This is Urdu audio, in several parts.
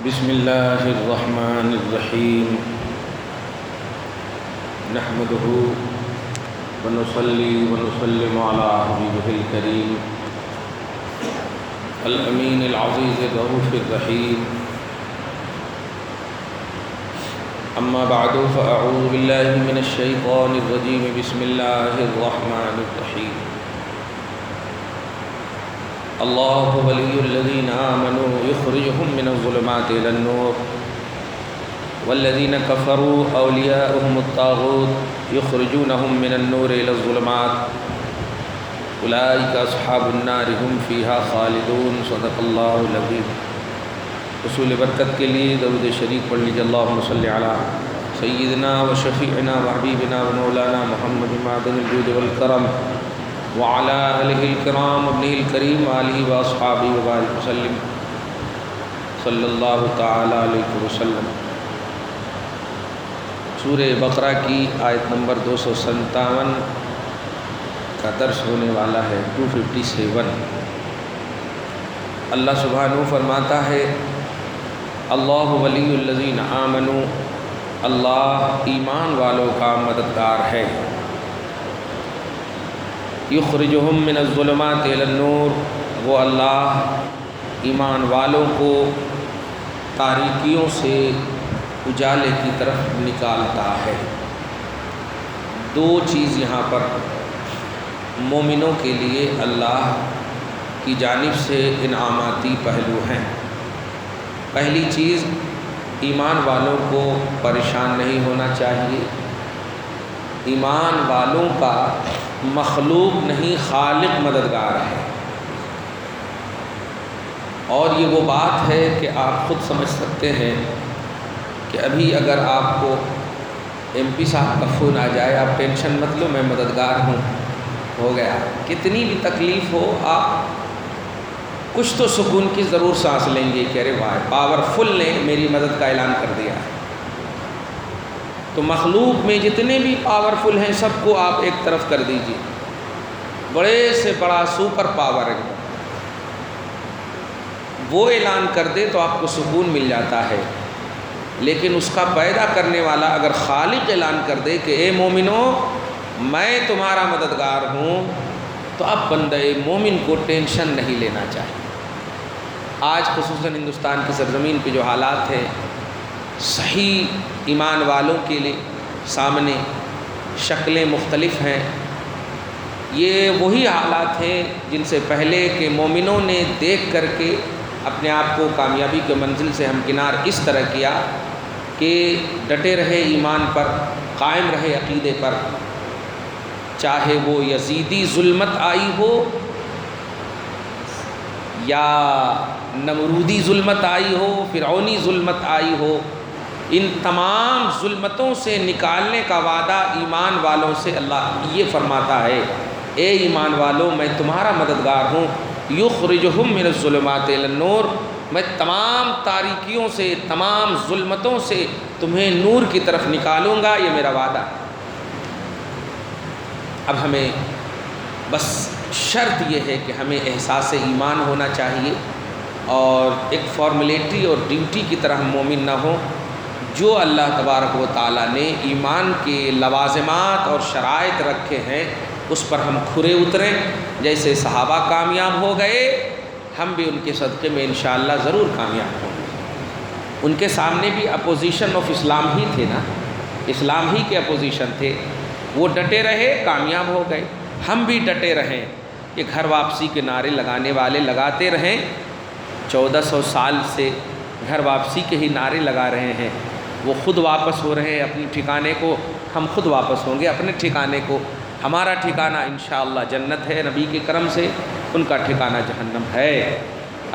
بسم اللہ الرحمن الرحیم نحمده ونصلی ونسلم علی حبیبہ الکریم الامین العزیز الرؤوف الرحیم اما بعد فاعوذ باللہ من الشیطان الرجیم بسم اللہ الرحمن الرحیم اللہ ولی الذین آمنوا یخرجهم من الظلمات إلى النور والذین کفروا اولیاؤهم الطاغوت یخرجونهم من النور إلى الظلمات اولئک اصحاب النار هم فیها خالدون صدق اللہ العظیم۔ حصول برکت کے لیے درود شریف پڑھ لیجیے۔ اللہم صلی علی سیدنا و شفیعنا و حبیبنا و مولانا محمد معدن الجود والکرم وعلى آلہ الکرام ابنہ الکریم آلہ و اصحابہ وبارک وسلم صلی اللہ تعالی علیہ وسلم۔ سورہ بقرہ کی آیت نمبر 257 کا درس ہونے والا ہے 257۔ اللہ سبحانہ فرماتا ہے اللہ ولی الذین آمنوا، اللہ ایمان والوں کا مددگار ہے۔ یخرجہم من الظلمات الی النور، وہ اللہ ایمان والوں کو تاریکیوں سے اجالے کی طرف نکالتا ہے۔ دو چیز یہاں پر مومنوں کے لیے اللہ کی جانب سے انعاماتی پہلو ہیں۔ پہلی چیز، ایمان والوں کو پریشان نہیں ہونا چاہیے۔ ایمان والوں کا مخلوق نہیں خالق مددگار ہے، اور یہ وہ بات ہے کہ آپ خود سمجھ سکتے ہیں کہ ابھی اگر آپ کو ایم پی صاحب کا فون آ جائے، آپ ٹینشن مت لو، میں مددگار ہوں، ہو گیا۔ کتنی بھی تکلیف ہو، آپ کچھ تو سکون کی ضرور سانس لیں گے کہ ارے واہ، پاورفل نے میری مدد کا اعلان کر دیا ہے۔ تو مخلوق میں جتنے بھی پاورفل ہیں سب کو آپ ایک طرف کر دیجیے، بڑے سے بڑا سپر پاور ہے، وہ اعلان کر دے تو آپ کو سکون مل جاتا ہے۔ لیکن اس کا پیدا کرنے والا اگر خالق اعلان کر دے کہ اے مومنو میں تمہارا مددگار ہوں، تو اب بندہ مومن کو ٹینشن نہیں لینا چاہیے۔ آج خصوصاً ہندوستان کی سرزمین پہ جو حالات ہیں، صحیح ایمان والوں کے لیے سامنے شکلیں مختلف ہیں۔ یہ وہی حالات ہیں جن سے پہلے کہ مومنوں نے دیکھ کر کے اپنے آپ کو کامیابی کے منزل سے ہمکنار اس طرح کیا کہ ڈٹے رہے ایمان پر، قائم رہے عقیدے پر، چاہے وہ یزیدی ظلمت آئی ہو یا نمرودی ظلمت آئی ہو، فرعونی ظلمت آئی ہو، ان تمام ظلمتوں سے نکالنے کا وعدہ ایمان والوں سے اللہ یہ فرماتا ہے، اے ایمان والوں میں تمہارا مددگار ہوں، یخرجہم من الظلمات الی النور، میں تمام تاریکیوں سے، تمام ظلمتوں سے تمہیں نور کی طرف نکالوں گا، یہ میرا وعدہ ہے۔ اب ہمیں بس شرط یہ ہے کہ ہمیں احساس ایمان ہونا چاہیے، اور ایک فارمیلٹی اور ڈیوٹی کی طرح ہم مومن نہ ہوں۔ جو اللہ تبارک و تعالیٰ نے ایمان کے لوازمات اور شرائط رکھے ہیں اس پر ہم کھرے اتریں۔ جیسے صحابہ کامیاب ہو گئے، ہم بھی ان کے صدقے میں انشاءاللہ ضرور کامیاب ہوں گے۔ ان کے سامنے بھی اپوزیشن آف اسلام ہی تھے نا، اسلام ہی کے اپوزیشن تھے، وہ ڈٹے رہے، کامیاب ہو گئے۔ ہم بھی ڈٹے رہیں کہ گھر واپسی کے نعرے لگانے والے لگاتے رہیں، 1400 سال سے گھر واپسی کے ہی نعرے لگا رہے ہیں، وہ خود واپس ہو رہے ہیں اپنے ٹھکانے کو، ہم خود واپس ہوں گے اپنے ٹھکانے کو۔ ہمارا ٹھکانہ انشاءاللہ جنت ہے نبی کے کرم سے، ان کا ٹھکانہ جہنم ہے۔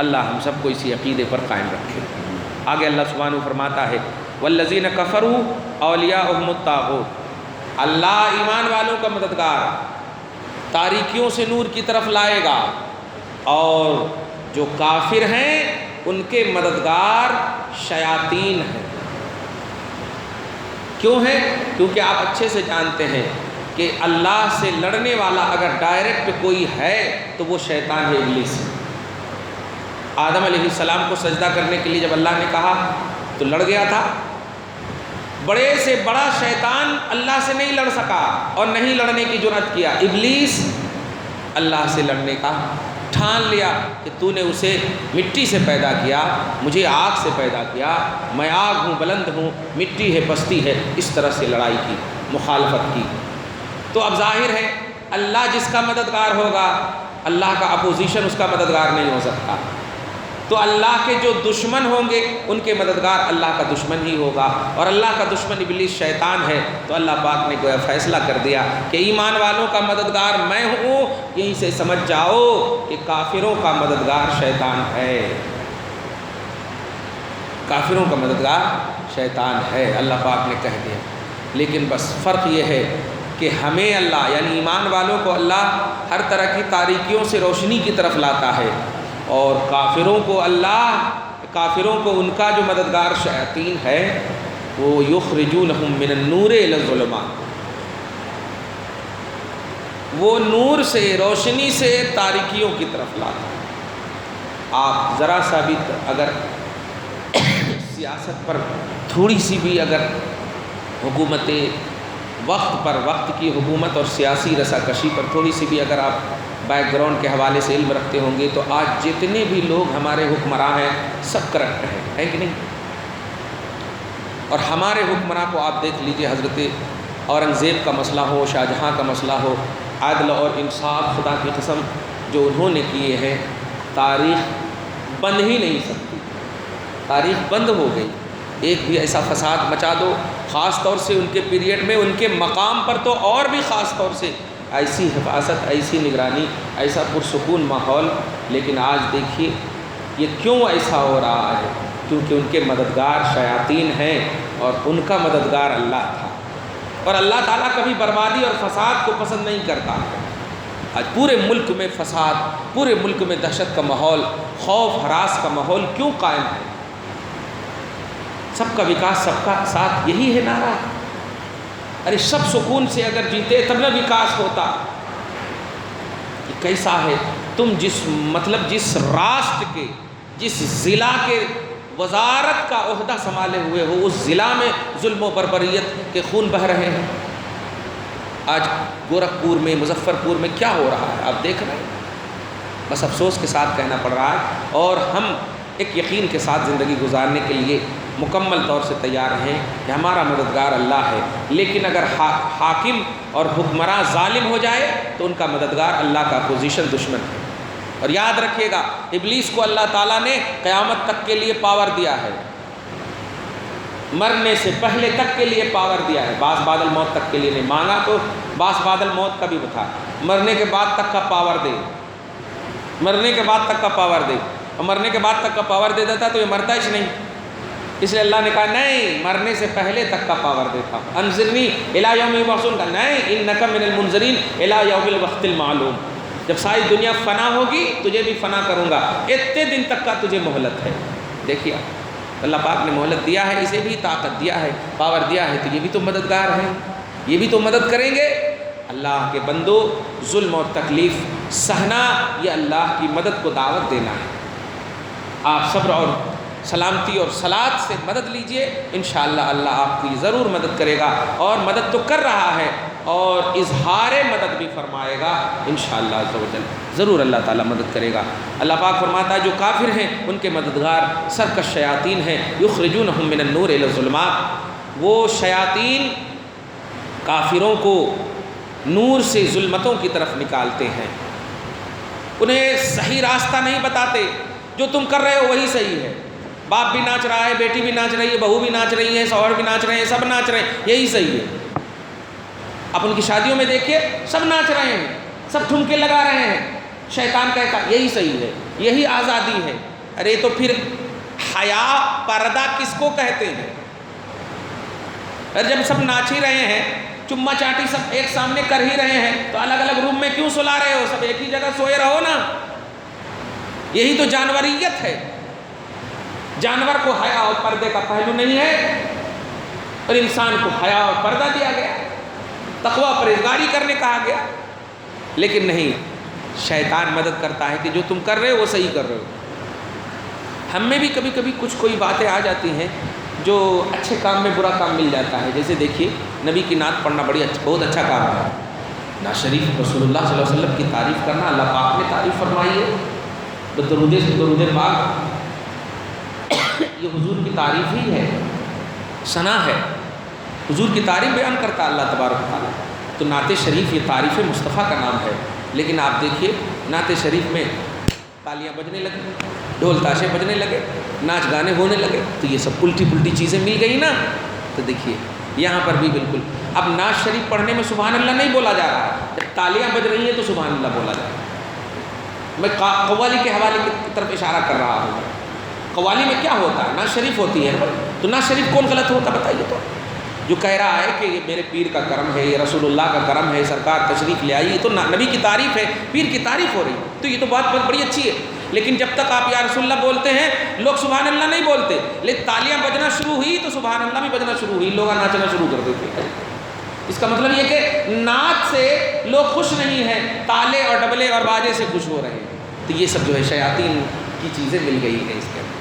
اللہ ہم سب کو اسی عقیدے پر قائم رکھے۔ آگے اللہ سبحانہ فرماتا ہے والذین کفروا اولیاؤہم الطاغوت، اللہ ایمان والوں کا مددگار تاریکیوں سے نور کی طرف لائے گا، اور جو کافر ہیں ان کے مددگار شیاطین ہیں۔ کیوں ہے؟ کیونکہ آپ اچھے سے جانتے ہیں کہ اللہ سے لڑنے والا اگر ڈائریکٹ کوئی ہے تو وہ شیطان ہے، ابلیس ہے۔ آدم علیہ السلام کو سجدہ کرنے کے لیے جب اللہ نے کہا تو لڑ گیا تھا۔ بڑے سے بڑا شیطان اللہ سے نہیں لڑ سکا اور نہیں لڑنے کی جرأت کیا۔ ابلیس اللہ سے لڑنے کا ٹھان لیا کہ تو نے اسے مٹی سے پیدا کیا، مجھے آگ سے پیدا کیا، میں آگ ہوں، بلند ہوں، مٹی ہے، پستی ہے، اس طرح سے لڑائی کی، مخالفت کی۔ تو اب ظاہر ہے اللہ جس کا مددگار ہوگا، اللہ کا اپوزیشن اس کا مددگار نہیں ہو سکتا۔ تو اللہ کے جو دشمن ہوں گے ان کے مددگار اللہ کا دشمن ہی ہوگا، اور اللہ کا دشمن ابلیس شیطان ہے۔ تو اللہ پاک نے گویا فیصلہ کر دیا کہ ایمان والوں کا مددگار میں ہوں، یہیں سے سمجھ جاؤ کہ کافروں کا مددگار شیطان ہے، کافروں کا مددگار شیطان ہے، اللہ پاک نے کہہ دیا۔ لیکن بس فرق یہ ہے کہ ہمیں اللہ یعنی ایمان والوں کو اللہ ہر طرح کی تاریکیوں سے روشنی کی طرف لاتا ہے، اور کافروں کو ان کا جو مددگار شیاطین ہے وہ یخرجونہم من النور الی الظلمات، وہ نور سے، روشنی سے تاریکیوں کی طرف لاتا ہے۔ آپ ذرا سا بھی اگر سیاست پر تھوڑی سی بھی اگر حکومتیں وقت پر وقت کی حکومت اور سیاسی رساکشی پر تھوڑی سی بھی اگر آپ بیک گراؤنڈ کے حوالے سے علم رکھتے ہوں گے تو آج جتنے بھی لوگ ہمارے حکمراں ہیں سب کرپٹ ہیں، ہے کہ نہیں؟ اور ہمارے حکمراں کو آپ دیکھ لیجئے، حضرت اورنگزیب کا مسئلہ ہو، شاہ جہاں کا مسئلہ ہو، عدل اور انصاف خدا کی قسم جو انہوں نے کیے ہیں، تاریخ بند ہی نہیں سکتی، تاریخ بند ہو گئی۔ ایک بھی ایسا فساد مچا دو، خاص طور سے ان کے پیریڈ میں، ان کے مقام پر تو اور بھی خاص طور سے ایسی حفاظت، ایسی نگرانی، ایسا پرسکون ماحول۔ لیکن آج دیکھیے یہ کیوں ایسا ہو رہا ہے؟ کیونکہ ان کے مددگار شیاطین ہیں اور ان کا مددگار اللہ تھا، اور اللہ تعالیٰ کبھی بربادی اور فساد کو پسند نہیں کرتا۔ آج پورے ملک میں فساد، پورے ملک میں دہشت کا ماحول، خوف ہراس کا ماحول کیوں قائم ہے؟ سب کا وکاس، سب کا ساتھ، یہی ہے نعرہ۔ ارے سب سکون سے اگر جیتے تب نہ وکاس ہوتا۔ یہ کیسا ہے؟ تم جس راستر کے، جس ضلع کے وزارت کا عہدہ سنبھالے ہوئے ہو، اس ضلع میں ظلم و بربریت کے خون بہہ رہے ہیں۔ آج گورکھپور میں، مظفرپور میں کیا ہو رہا ہے آپ دیکھ رہے ہیں۔ بس افسوس کے ساتھ کہنا پڑ رہا ہے، اور ہم ایک یقین کے ساتھ زندگی گزارنے کے لیے مکمل طور سے تیار ہیں کہ ہمارا مددگار اللہ ہے۔ لیکن اگر حاکم اور حکمراں ظالم ہو جائے تو ان کا مددگار اللہ کا اپوزیشن دشمن ہے۔ اور یاد رکھیے گا، ابلیس کو اللہ تعالیٰ نے قیامت تک کے لیے پاور دیا ہے، مرنے سے پہلے تک کے لیے پاور دیا ہے۔ بعض بعد الموت تک کے لیے نہیں مانگا تو بعض بعد الموت کا بھی بتا، مرنے کے بعد تک کا پاور دے، مرنے کے بعد تک کا پاور دے، اور مرنے کے بعد تک کا پاور دے دیتا تو یہ مرتا ہی نہیں۔ اس لیے اللہ نے کہا نہیں، مرنے سے پہلے تک کا پاور دیتا ہوں۔ انذرنی الی یوم یبعثون، کا نہیں، انک من المنذرین الی یوم الوقت المعلوم، جب ساری دنیا فنا ہوگی تجھے بھی فنا کروں گا، اتنے دن تک کا تجھے مہلت ہے۔ دیکھیے اللہ پاک نے مہلت دیا ہے، اسے بھی طاقت دیا ہے، پاور دیا ہے، تو یہ بھی تو مددگار ہیں، یہ بھی تو مدد کریں گے۔ اللہ کے بندو، ظلم اور تکلیف سہنا یہ اللہ کی مدد کو دعوت دینا ہے۔ آپ صبر اور سلامتی اور صلات سے مدد لیجئے، انشاءاللہ اللہ آپ کی ضرور مدد کرے گا، اور مدد تو کر رہا ہے اور اظہار مدد بھی فرمائے گا انشاءاللہ عز و جل، ضرور اللہ تعالیٰ مدد کرے گا۔ اللہ پاک فرماتا ہے جو کافر ہیں ان کے مددگار سرکش شیاطین ہیں، یخرجونہم من النور الی الظلمات، وہ شیاطین کافروں کو نور سے ظلمتوں کی طرف نکالتے ہیں، انہیں صحیح راستہ نہیں بتاتے۔ جو تم کر رہے ہو وہی صحیح ہے، باپ بھی ناچ رہا ہے، بیٹی بھی ناچ رہی ہے، بہو بھی ناچ رہی ہے، شوہر بھی ناچ رہے ہیں، سب ناچ رہے ہیں، یہی صحیح ہے۔ آپ ان کی شادیوں میں دیکھیے سب ناچ رہے ہیں، سب ٹھمکے لگا رہے ہیں، شیطان کہتا یہی صحیح ہے، یہی آزادی ہے۔ ارے تو پھر حیا، پردہ کس کو کہتے ہیں؟ جب سب ناچ ہی رہے ہیں، چما چاٹی سب ایک سامنے کر ہی رہے ہیں، تو الگ الگ روم میں کیوں سلا رہے ہو؟ سب ایک ہی جگہ سوئے رہو نا۔ یہی تو جانوریت ہے۔ جانور کو حیا اور پردے کا پہلو نہیں ہے، اور انسان کو حیا اور پردہ دیا گیا، تقویٰ پرہیزگاری کرنے کہا گیا۔ لیکن نہیں، شیطان مدد کرتا ہے کہ جو تم کر رہے ہو وہ صحیح کر رہے ہو، ہم میں بھی کبھی کبھی کچھ کوئی باتیں آ جاتی ہیں جو اچھے کام میں برا کام مل جاتا ہے. جیسے دیکھیے نبی کی نعت پڑھنا بہت اچھا کام ہے. نعت شریف رسول اللہ صلی اللہ علیہ وسلم کی تعریف کرنا، اللہ پاک نے تعریف فرمائی ہے. درود پاک یہ حضور کی تعریف ہی ہے، ثنا ہے، حضور کی تعریف بیان کرتا ہے اللہ تبارک و تعالیٰ. تو نعت شریف یہ تعریف مصطفیٰ کا نام ہے. لیکن آپ دیکھیے نعت شریف میں تالیاں بجنے لگے، ڈھول تاشے بجنے لگے، ناچ گانے ہونے لگے، تو یہ سب الٹی پلٹی چیزیں مل گئی نا. تو دیکھیے یہاں پر بھی بالکل اب نعت شریف پڑھنے میں سبحان اللہ نہیں بولا جا رہا ہے، جب تالیاں بج رہی ہیں تو سبحان اللہ بولا جا رہا ہے. میں قوالی کے حوالے کی طرف اشارہ کر رہا ہوں. قوالی میں کیا ہوتا ہے؟ نعت شریف ہوتی ہے. تو نعت شریف کون غلط ہوتا بتائیے؟ تو جو کہہ رہا ہے کہ یہ میرے پیر کا کرم ہے، یہ رسول اللہ کا کرم ہے، سرکار تشریف لے آئی، تو نبی کی تعریف ہے، پیر کی تعریف ہو رہی ہے، تو یہ تو بات بڑی اچھی ہے. لیکن جب تک آپ یا رسول اللہ بولتے ہیں لوگ سبحان اللہ نہیں بولتے، لیکن تالیاں بجنا شروع ہوئی تو سبحان اللہ بھی بجنا شروع ہوئی، لوگ ناچنا شروع کر دیتے ہیں. اس کا مطلب یہ کہ نعت سے لوگ خوش نہیں ہیں، تالے اور ڈبلے اور باجے سے خوش ہو رہے ہیں. تو یہ سب جو ہے شیاطین کی چیزیں مل گئی ہیں اس کے اندر.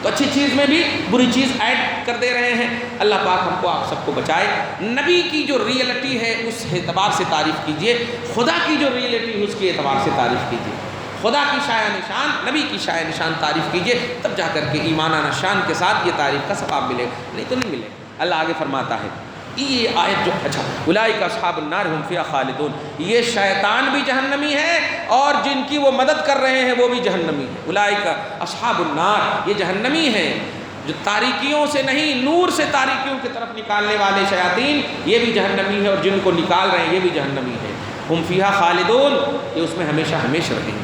تو اچھی چیز میں بھی بری چیز ایڈ کر دے رہے ہیں. اللہ پاک ہم کو آپ سب کو بچائے. نبی کی جو ریئلٹی ہے اس اعتبار سے تعریف کیجئے، خدا کی جو ریئلٹی ہے اس کے اعتبار سے تعریف کیجئے. خدا کی شایع نشان، نبی کی شایع نشان تعریف کیجئے، تب جا کر کے ایمانانہ شان کے ساتھ یہ تعریف کا ثواب ملے، نہیں تو نہیں ملے. اللہ آگے فرماتا ہے یہ آیت جو اولئک اصحاب النار هم فیہا خالدون، یہ شیطان بھی جہنمی ہے اور جن کی وہ مدد کر رہے ہیں وہ بھی جہنمی ہے. اولئک اصحاب النار، یہ جہنمی ہیں جو تاریکیوں سے نہیں نور سے تاریکیوں کی طرف نکالنے والے شیاطین، یہ بھی جہنمی ہے، اور جن کو نکال رہے ہیں یہ بھی جہنمی ہے. ہم فیہا خالدون، یہ اس میں ہمیشہ ہمیشہ رہیں گے.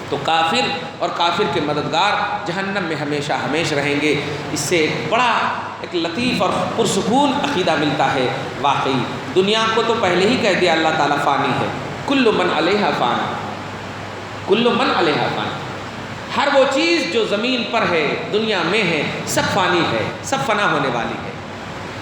تو کافر اور کافر کے مددگار جہنم میں ہمیشہ ہمیشہ رہیں گے. اس سے ایک لطیف اور پرسکون عقیدہ ملتا ہے. واقعی دنیا کو تو پہلے ہی کہہ دیا اللہ تعالیٰ فانی ہے، کل من علیہا فان، کل من علیہا فان. ہر وہ چیز جو زمین پر ہے، دنیا میں ہے، سب فانی ہے، سب فنا ہونے والی ہے.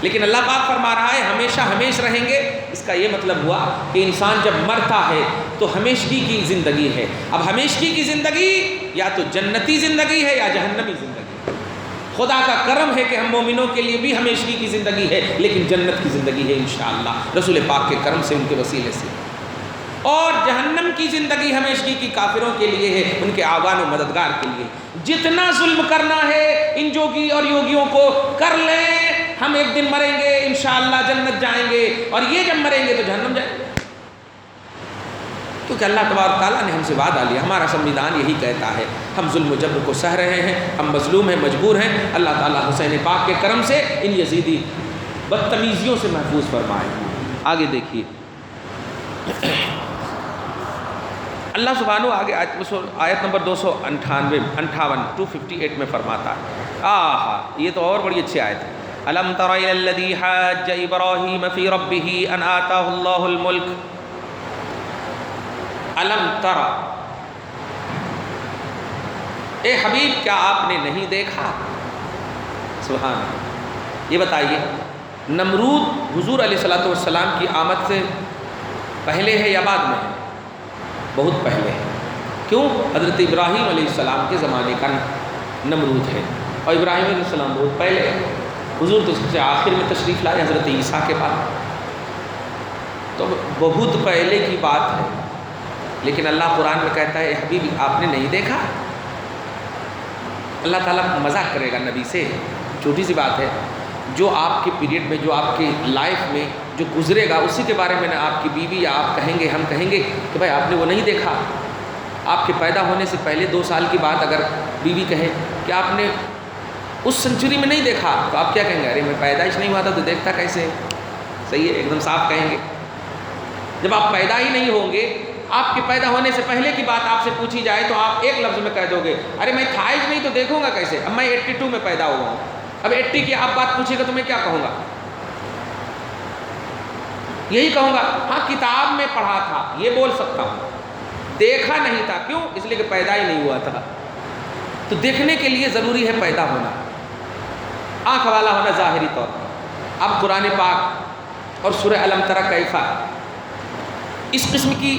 لیکن اللہ پاک فرما رہا ہے ہمیشہ ہمیشہ رہیں گے. اس کا یہ مطلب ہوا کہ انسان جب مرتا ہے تو ہمیشگی کی زندگی ہے. اب ہمیشگی کی زندگی یا تو جنتی زندگی ہے یا جہنمی زندگی. خدا کا کرم ہے کہ ہم مومنوں کے لیے بھی ہمیشگی کی زندگی ہے، لیکن جنت کی زندگی ہے انشاءاللہ رسول پاک کے کرم سے، ان کے وسیلے سے. اور جہنم کی زندگی ہمیشگی کی کافروں کے لیے ہے، ان کے آوان و مددگار کے لیے. جتنا ظلم کرنا ہے ان جوگی اور یوگیوں کو کر لیں، ہم ایک دن مریں گے انشاءاللہ جنت جائیں گے، اور یہ جب مریں گے تو جہنم جائیں گے. کیونکہ اللہ تبارک تعالیٰ نے ہم سے وعدہ لیا، ہمارا سنویدھان یہی کہتا ہے. ہم ظلم و جبر کو سہ رہے ہیں، ہم مظلوم ہیں، مجبور ہیں. اللہ تعالیٰ حسین پاک کے کرم سے ان یزیدی بدتمیزیوں سے محفوظ فرمائے. آگے دیکھیے اللہ سبحانہ آگے آیت نمبر 258 میں فرماتا ہے. یہ تو اور بڑی اچھی آیت ہے. الم تر الی الذی حاج ابراہیم فی ربہ ان آتاہ اللہ الملک. الم تر، اے حبیب کیا آپ نے نہیں دیکھا؟ سبحان اللہ. یہ بتائیے نمرود حضور علیہ الصلوۃ والسلام کی آمد سے پہلے ہے یا بعد میں ہے؟ بہت پہلے ہے. کیوں؟ حضرت ابراہیم علیہ السلام کے زمانے کا نمرود ہے، اور ابراہیم علیہ السلام بہت پہلے ہے. حضور تو سب سے آخر میں تشریف لائے حضرت عیسیٰ کے بعد. تو بہت پہلے کی بات ہے. لیکن اللہ قرآن میں کہتا ہے حبیبی آپ نے نہیں دیکھا. اللہ تعالیٰ مذاق کرے گا نبی سے. چھوٹی سی بات ہے، جو آپ کے پیریڈ میں، جو آپ کی لائف میں جو گزرے گا اسی کے بارے میں آپ کی بیوی یا آپ کہیں گے، ہم کہیں گے کہ بھائی آپ نے وہ نہیں دیکھا. آپ کے پیدا ہونے سے پہلے 2 سال کی بات اگر بیوی کہے کہ آپ نے اس سنچری میں نہیں دیکھا، تو آپ کیا کہیں گے؟ ارے میں پیدائش نہیں ہوا تھا تو دیکھتا کیسے؟ صحیح ہے، ایک دم صاف کہیں گے. جب آپ پیدا ہی نہیں ہوں گے، آپ کے پیدا ہونے سے پہلے کی بات آپ سے پوچھی جائے تو آپ ایک لفظ میں کہہ دو گے ارے میں تھا ہی نہیں تو دیکھوں گا کیسے؟ اب میں 82 میں پیدا ہوا ہوں. اب 80 کی آپ بات پوچھے گا تو میں کیا کہوں گا؟ یہی کہوں گا ہاں کتاب میں پڑھا تھا، یہ بول سکتا ہوں. دیکھا نہیں تھا. کیوں؟ اس لیے کہ پیدا ہی نہیں ہوا تھا. تو دیکھنے کے لیے ضروری ہے پیدا ہونا، آنکھ والا ہونا ظاہری طور پر. اب قرآن پاک اور سورہ الم تر کیف اس قسم کی